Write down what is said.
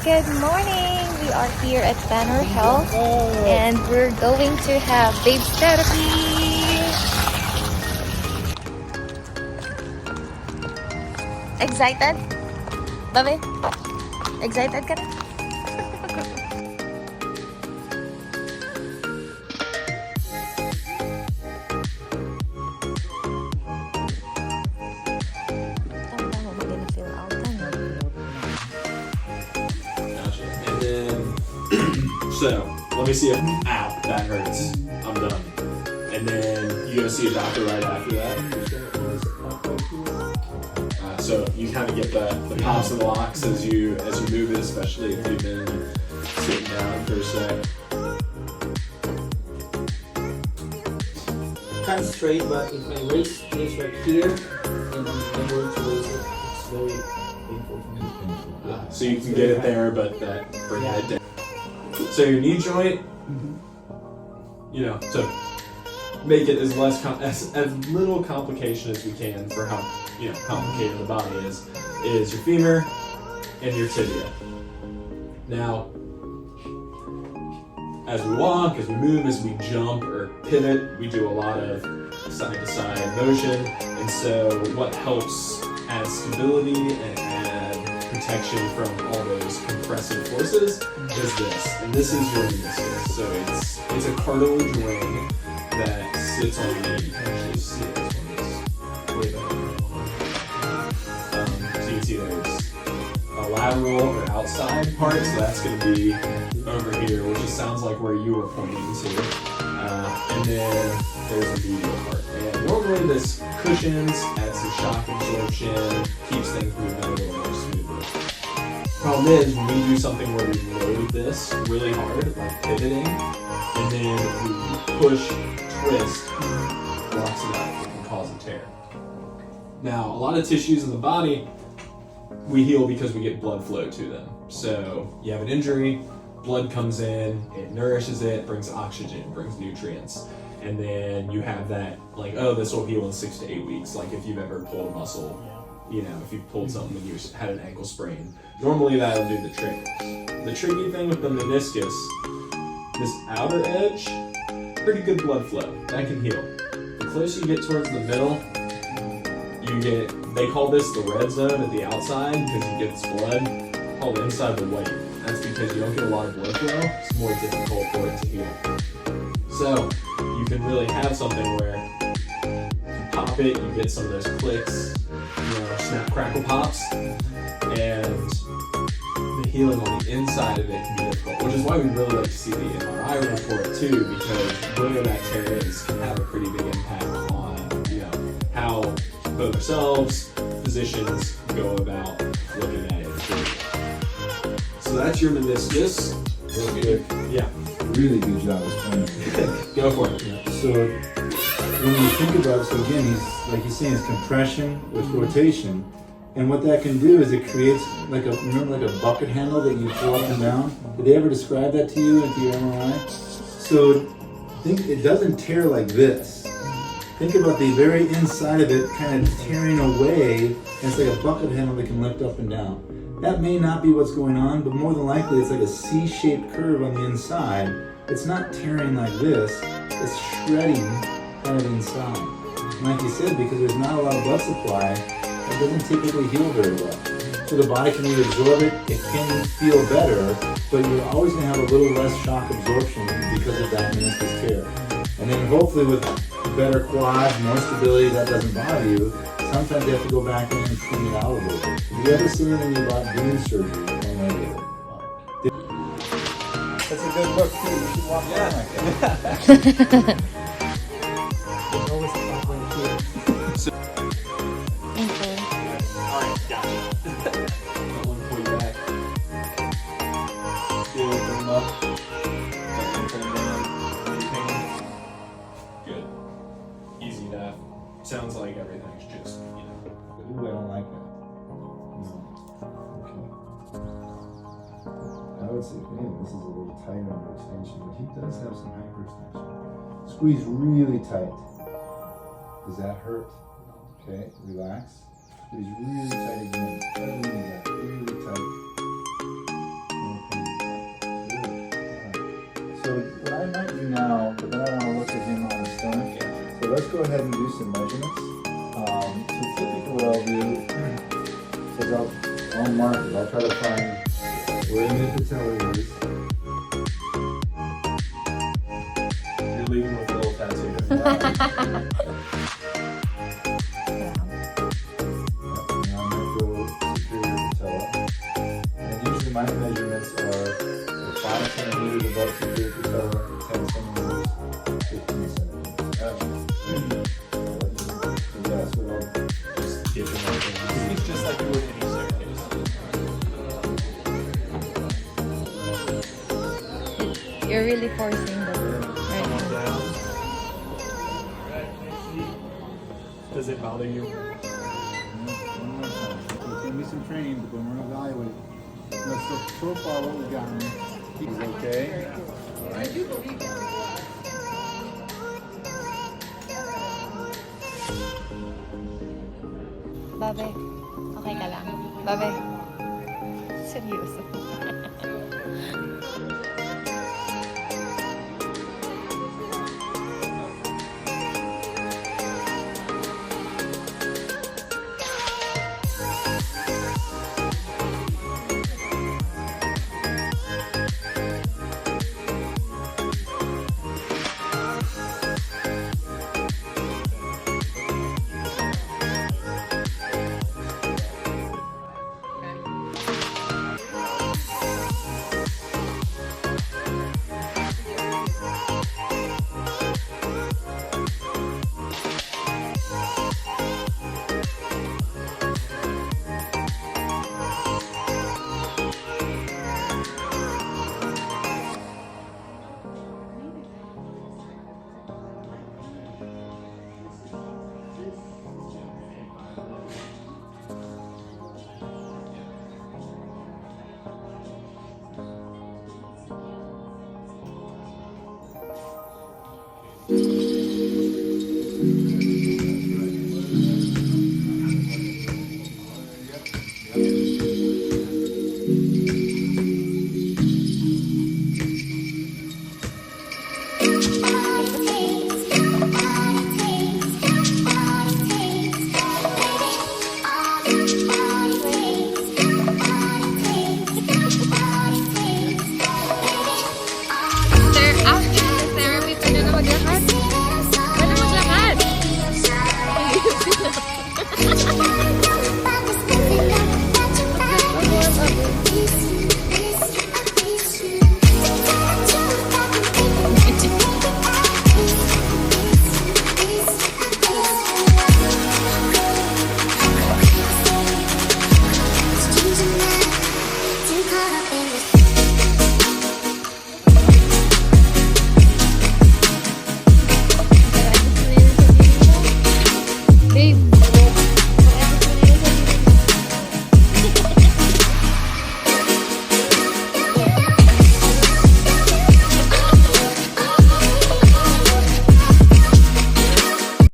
Good morning! We are here at Banner Health and we're going to have babes therapy! Excited? Babe? Excited ka na? And then, so, let me see if, ow, that hurts. I'm done. And then, you go see a doctor right after that. So, you kind of get the pops and locks as you move it, especially if you've been sitting down for a sec. Kind of straight, but if my waist is right here, and I'm going to raise it, it's very painful for me. So you can get it there, but bring it down. So your knee joint, you know, to make it as little complication as we can for how complicated the body is your femur and your tibia. Now, as we walk, as we move, as we jump or pivot, we do a lot of side-to-side motion, and so what helps add stability and add protection from all those compressive forces is this, and this is your meniscus. So it's a cartilage ring that sits on your knee. You can actually see it. This one is way better. So you can see there's a lateral or outside part, so that's going to be over here, which just sounds like where you were pointing to. And then there's the medial part. And normally this cushions, adds some shock absorption, keeps things moving a little more smoothly. Problem is, when we do something where we load this really hard, like pivoting, and then we push, twist, locks it up, it can cause a tear. Now, a lot of tissues in the body, we heal because we get blood flow to them. So you have an injury, blood comes in, it nourishes it, brings oxygen, brings nutrients. And then you have that, like, oh, this will heal in 6 to 8 weeks. Like if you've ever pulled a muscle, you know, if you pulled something and you had an ankle sprain. Normally that'll do the trick. The tricky thing with the meniscus, this outer edge, pretty good blood flow. That can heal. The closer you get towards the middle, you get, they call this the red zone at the outside because you get this blood, called inside the white. That's because you don't get a lot of blood flow, it's more difficult for it to heal. So, you can really have something where you pop it, you get some of those clicks, snap, crackle, pops, and the healing on the inside of it can be difficult, which is why we really like to see the MRI report too, because where that tear is can have a pretty big impact on, how both ourselves, physicians go about looking at it. So that's your meniscus. Real quick. Yeah. Really good job explaining. Go for it. Yeah. So when you think about it, so again, he's saying it's compression with rotation. And what that can do is it creates like a bucket handle that you pull up and down. Did they ever describe that to you into your MRI? So think it doesn't tear like this. Think about the very inside of it kind of tearing away, and it's like a bucket handle that can lift up and down. That may not be what's going on, but more than likely it's like a C-shaped curve on the inside. It's not tearing like this, it's shredding kind of inside. And like you said, because there's not a lot of blood supply, it doesn't typically heal very well. So the body can either absorb it, it can feel better, but you're always going to have a little less shock absorption because of that meniscus tear. And then hopefully with better quads, more stability, that doesn't bother you. Sometimes you have to go back in and clean it out a little bit. Have you ever seen anything about doing surgery one way or the other? That's a good look too. You should walk around like that. There's always a problem here. Alright, gotcha. I want to pull you back. Feel them up. Pull them down. Any pain? Good. Easy enough. Sounds like everything's just, Ooh, I don't like that. No. Okay. I would say, man, this is a little tighter under extension, but he does have some hyperextension. Squeeze really tight. Does that hurt? Okay, relax. Squeeze really tight again. Really tight. go ahead and do some measurements. So typically what I'll do is I'll mark it. I'll try to find where the mid-patella is. You're leaving with a little tattoo. Now I'm going to go superior patella. And usually my measurements are 5 centimeters above superior patella, 10 centimeters, 15 centimeters. So that's what I'll Just get your marking. It's just like you would any staircase. You're really forcing the right hand. Down. Does it bother you? It's gonna be some training, but then we're gonna evaluate. So far what we got, he's okay. Babe, okay ka lang? Babe, seryoso.